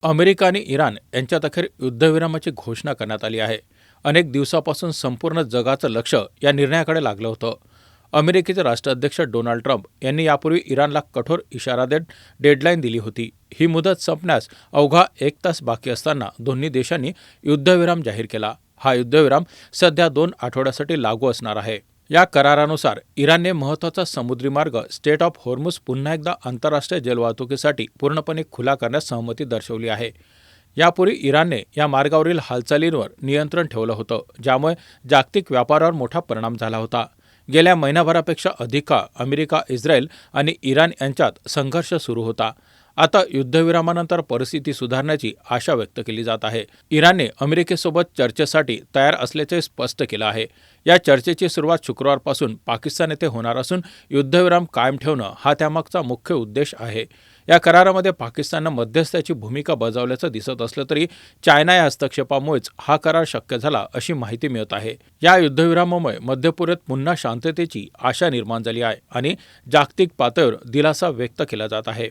America आणि Iran यांच्यात अखेर युद्धविरामाची घोषणा करण्यात आली आहे. अनेक दिवसापासून संपूर्ण जगाचं लक्ष या निर्णयाकडे लागलं होतं. अमेरिकेचे राष्ट्राध्यक्ष डोनाल्ड ट्रम्प यांनी यापूर्वी इराणला कठोर इशारा देत डेडलाईन दिली होती. ही मुदत संपण्यास अवघा 1 तास बाकी असताना दोन्ही देशांनी युद्धविराम जाहीर केला. हा युद्धविराम सध्या 2 आठवड्यासाठी लागू असणार आहे. या करारानुसार इराणने महत्त्वाचा समुद्री मार्ग स्टेट ऑफ होर्मुझ पुन्हा एकदा आंतरराष्ट्रीय जलवाहतुकीसाठी पूर्णपणे खुला करण्यास सहमती दर्शवली आहे. यापूर्वी इराणने या मार्गावरील हालचालींवर नियंत्रण ठेवलं होतं, ज्यामुळे जागतिक व्यापारावर मोठा परिणाम झाला होता. गेल्या महिनाभरापेक्षा अधिक काळ अमेरिका, इस्रायल आणि इराण यांच्यात संघर्ष सुरू होता. आता युद्धविरामानंतर परिस्थिती सुधारण्याची आशा व्यक्त केली जात आहे. इराणने अमेरिकेसोबत चर्चेसाठी तयार असल्याचे स्पष्ट केलं आहे. या चर्चेची सुरुवात शुक्रवारपासून पाकिस्तान येथे होणार असून युद्धविराम कायम ठेवणं हा त्यामागचा मुख्य उद्देश आहे. या करारामध्ये पाकिस्ताननं मध्यस्थाची भूमिका बजावल्याचं दिसत असलं तरी चायना या हस्तक्षेपामुळेच हा करार शक्य झाला अशी माहिती मिळत आहे. या युद्धविरामामुळे मध्यपूर्वेत पुन्हा शांततेची आशा निर्माण झाली आहे आणि जागतिक पातळीवर दिलासा व्यक्त केला जात आहे.